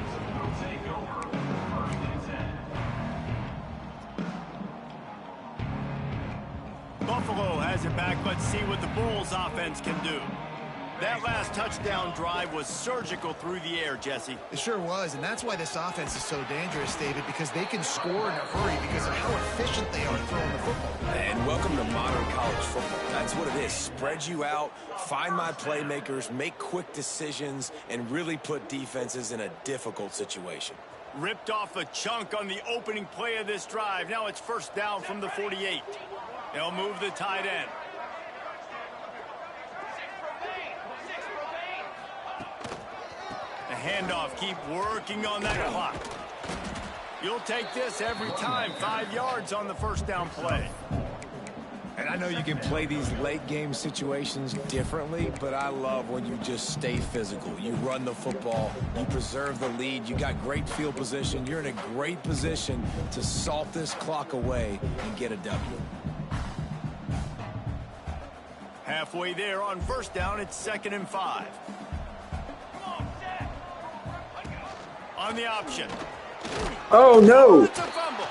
Buffalo has it back. Let's see what the Bulls offense can do. That last touchdown drive was surgical through the air, Jesse. It sure was, and that's why this offense is so dangerous, David, because they can score in a hurry because of how efficient they are throwing the football. And welcome to modern college football. That's what it is. Spread you out, find my playmakers, make quick decisions, and really put defenses in a difficult situation. Ripped off a chunk on the opening play of this drive. Now it's 1st down from the 48. They'll move the tight end. handoff. Keep working on that clock. You'll take this every time. 5 yards on the first down play. And I know you can play these late game situations differently, but I love when you just stay physical. You run the football, you preserve the lead, you got great field position. You're in a great position to salt this clock away and get a W. Halfway there on first down, it's 2nd and 5. On the option. Oh, no. It's a fumble.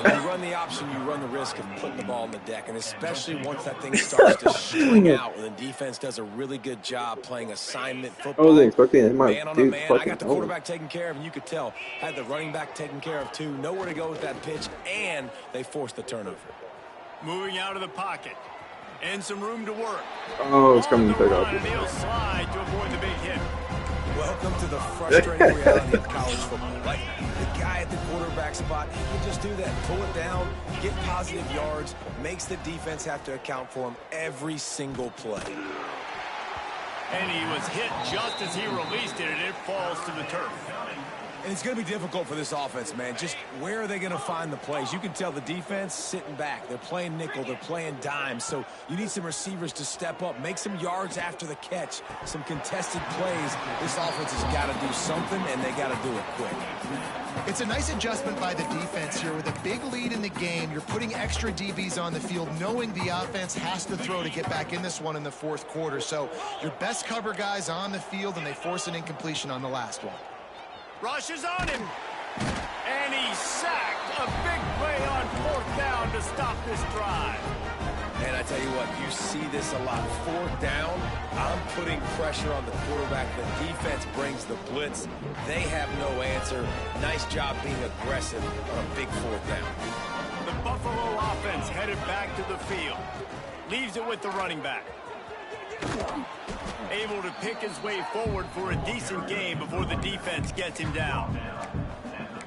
When you run the option, you run the risk of putting the ball on the deck, and especially once that thing starts to string out, and the defense does a really good job playing assignment football. Man on a man. I got the quarterback taken care of, and you could tell, had the running back taken care of too. Nowhere to go with that pitch, and they forced the turnover. Moving out of the pocket. And some room to work. Oh, it's coming to pick up. And he'll slide to avoid the big hit. Welcome to the frustrating reality of college football. Like, the guy at the quarterback spot, he can just do that. Pull it down, get positive yards, makes the defense have to account for him every single play. And he was hit just as he released it, and it falls to the turf. And it's going to be difficult for this offense, man. Just where are they going to find the plays? You can tell the defense sitting back. They're playing nickel. They're playing dime. So you need some receivers to step up, make some yards after the catch, some contested plays. This offense has got to do something, and they got to do it quick. It's a nice adjustment by the defense here. With a big lead in the game, you're putting extra DBs on the field, knowing the offense has to throw to get back in this one in the fourth quarter. So your best cover guys on the field, and they force an incompletion on the last one. Rushes on him. And he's sacked. A big play on 4th down to stop this drive. And I tell you what, you see this a lot. 4th down, I'm putting pressure on the quarterback. The defense brings the blitz. They have no answer. Nice job being aggressive on a big 4th down. The Buffalo offense headed back to the field. Leaves it with the running back. Able to pick his way forward for a decent game before the defense gets him down.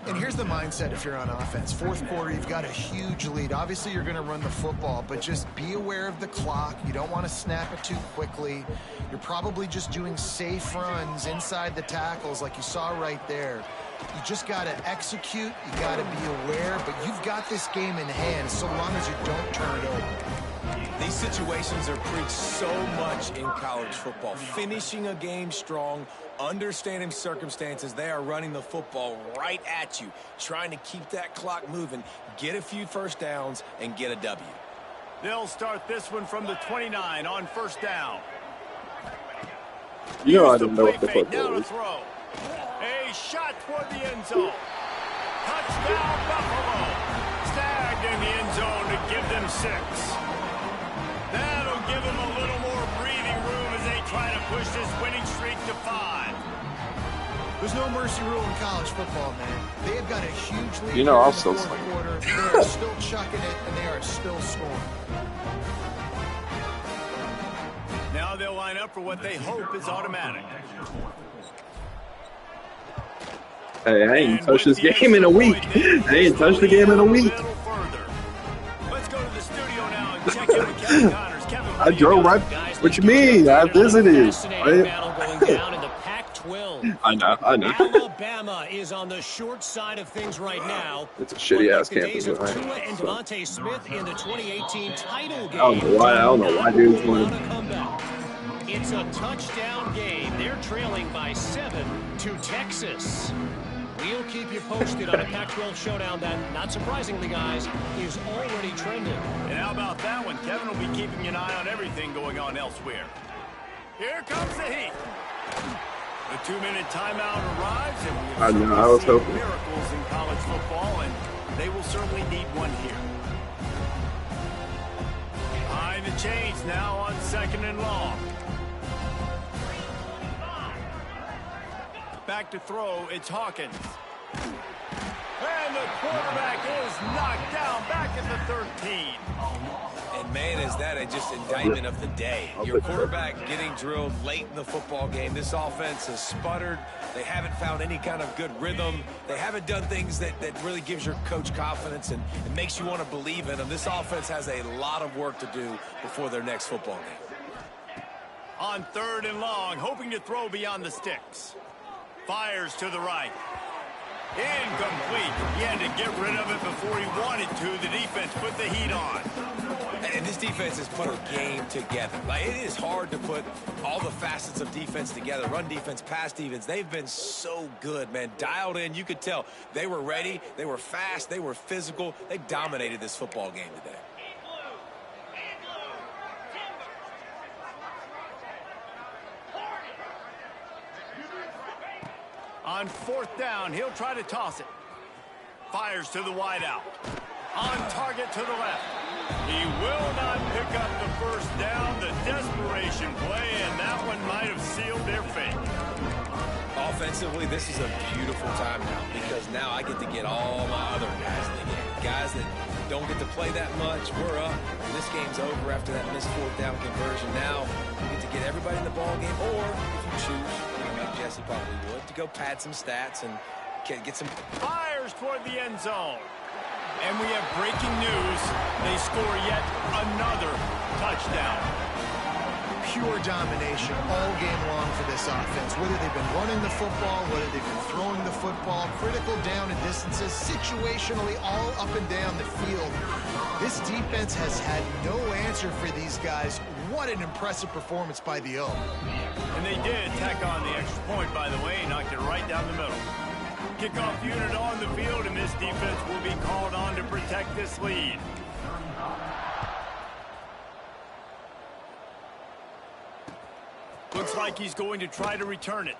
And here's the mindset if you're on offense. Fourth quarter, you've got a huge lead. Obviously, you're going to run the football, but just be aware of the clock. You don't want to snap it too quickly. You're probably just doing safe runs inside the tackles like you saw right there. You just got to execute. You got to be aware, but you've got this game in hand so long as you don't turn it over. These situations are preached so much in college football. Finishing a game strong, understanding circumstances. They are running the football right at you, trying to keep that clock moving, get a few first downs, and get a W. They'll start this one from the 29 on first down. You know I didn't know what the football was. A shot toward the end zone. Touchdown, Buffalo. Snagged in the end zone to give them 6. That'll give them a little more breathing room as they try to push this winning streak to 5. There's no mercy rule in college football, man. They have got a huge lead. You know, I'll still swing. They are still chucking it, and they are still scoring. Now they'll line up for what they hope is automatic. Hey, I ain't touched this game in a week. I ain't touched the game in a week. Let's go to the studio now and check in with Kevin Connors. Kevin, I drove right. What you mean? I visited. I know. Alabama is on the short side of things right now. It's a shitty ass campus. Tua and Devontae Smith in the 2018 title game. I don't know why dude's winning. It's a touchdown game. They're trailing by 7 to Texas. We'll keep you posted on a Pac-12 showdown that, not surprisingly, guys, is already trending. And how about that one? Kevin will be keeping an eye on everything going on elsewhere. Here comes the heat. The 2-minute timeout arrives, and we have I was hoping. miracles in college football, and they will certainly need one here. Behind the chains now on 2nd and long. Back to throw, it's Hawkins. And the quarterback is knocked down back at the 13. And man, is that just indictment of the day. Your quarterback getting drilled late in the football game. This offense has sputtered. They haven't found any kind of good rhythm. They haven't done things that really gives your coach confidence and makes you want to believe in them. This offense has a lot of work to do before their next football game. On 3rd and long, hoping to throw beyond the sticks. Fires to the right. Incomplete. He had to get rid of it before he wanted to. The defense put the heat on. And this defense has put a game together. Like, it is hard to put all the facets of defense together. Run defense, pass defense. They've been so good, man. Dialed in. You could tell they were ready. They were fast. They were physical. They dominated this football game today. On 4th down, he'll try to toss it. Fires to the wideout. On target to the left. He will not pick up the first down. The desperation play, and that one might have sealed their fate. Offensively, this is a beautiful time now because now I get to get all my other guys in the game. Guys that don't get to play that much. We're up. And this game's over after that missed 4th down conversion. Now we get to get everybody in the ball game, or if you choose, like Jesse probably would, to go pad some stats and get some. Fires toward the end zone. And we have breaking news. They score yet another touchdown. Pure domination all game long for this offense. Whether they've been running the football, whether they've been throwing the football, critical down and distances, situationally all up and down the field. This defense has had no answer for these guys. What an impressive performance by the O. And they did tack on the extra point, by the way, knocked it right down the middle. Kickoff unit on the field, and this defense will be called on to protect this lead. Looks like he's going to try to return it.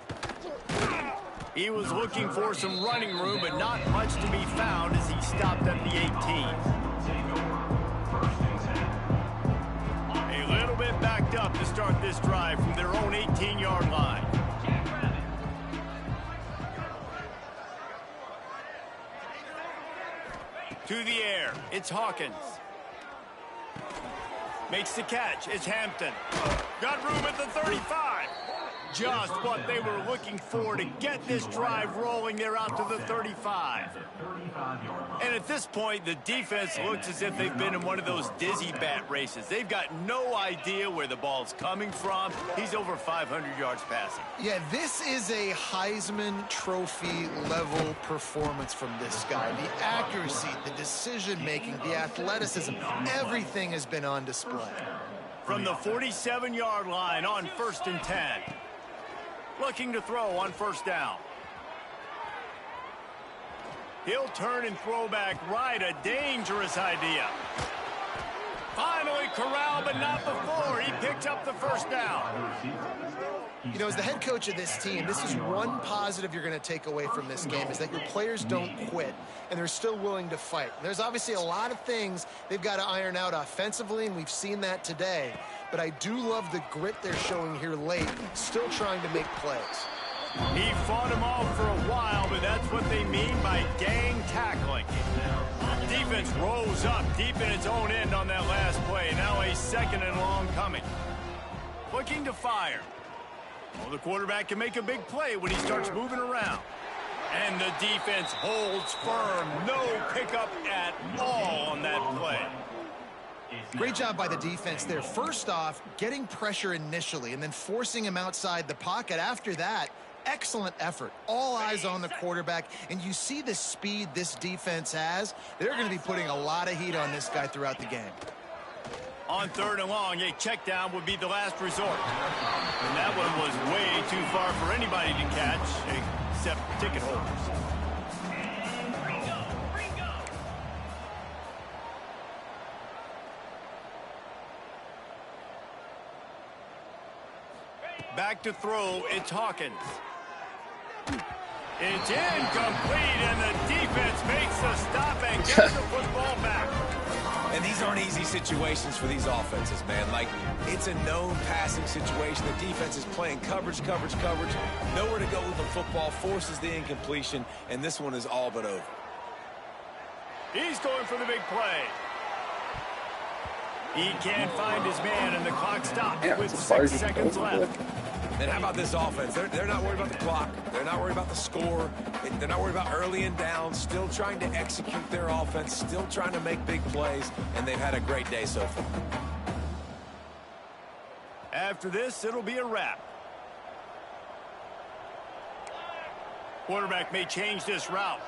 He was looking for some running room, but not much to be found as he stopped at the 18. A little bit backed up to start this drive from their own 18-yard line. To the air, it's Hawkins. Makes the catch, it's Hampton. Got room at the 35. Just what they were looking for to get this drive rolling. They're out to the 35. And at this point, the defense looks as if they've been in one of those dizzy bat races. They've got no idea where the ball's coming from. He's over 500 yards passing. Yeah, this is a Heisman Trophy level performance from this guy. The accuracy, the decision-making, the athleticism, everything has been on display. From the 47-yard line on 1st and 10. Looking to throw on 1st down. He'll turn and throw back right. A dangerous idea. Finally corralled, but not before. He picked up the 1st down. You know, as the head coach of this team, this is one positive you're going to take away from this game, is that your players don't quit, and they're still willing to fight. There's obviously a lot of things they've got to iron out offensively, and we've seen that today. But I do love the grit they're showing here late, still trying to make plays. He fought them off for a while, but that's what they mean by gang tackling. Defense rose up deep in its own end on that last play. Now a 2nd and long coming. Looking to fire. Well, the quarterback can make a big play when he starts moving around. And the defense holds firm. No pickup at all on that play. Great job by the defense there. First off, getting pressure initially and then forcing him outside the pocket. After that, excellent effort. All eyes on the quarterback. And you see the speed this defense has. They're going to be putting a lot of heat on this guy throughout the game. On 3rd and long, a check down would be the last resort. And that one was way too far for anybody to catch, except ticket holders. Back to throw, it's Hawkins. It's incomplete, and the defense makes the stop and gets the football back. And these aren't easy situations for these offenses, man. Like, it's a known passing situation. The defense is playing coverage. Nowhere to go with the football, forces the incompletion, and this one is all but over. He's going for the big play. He can't find his man, and the clock stops with 6 seconds left. And how about this offense? They're not worried about the clock. They're not worried about the score. They're not worried about early and down. Still trying to execute their offense. Still trying to make big plays. And they've had a great day so far. After this, it'll be a wrap. Quarterback may change this route.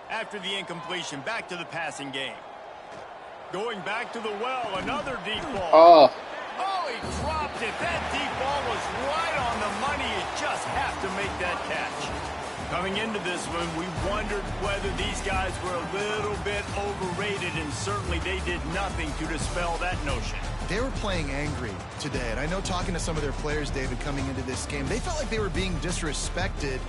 After the incompletion, back to the passing game. Going back to the well, another deep ball. Oh, he dropped it. That deep ball was right on the money. You just have to make that catch. Coming into this one, we wondered whether these guys were a little bit overrated, and certainly they did nothing to dispel that notion. They were playing angry today, and I know talking to some of their players, David, coming into this game, they felt like they were being disrespected.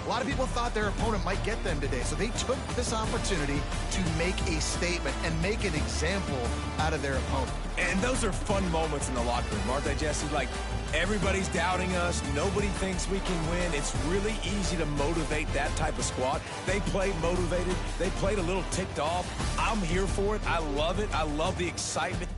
A lot of people thought their opponent might get them today, so they took this opportunity to make a statement and make an example out of their opponent. And those are fun moments in the locker room, aren't they, Jesse? Like, everybody's doubting us. Nobody thinks we can win. It's really easy to motivate that type of squad. They played motivated. They played a little ticked off. I'm here for it. I love it. I love the excitement.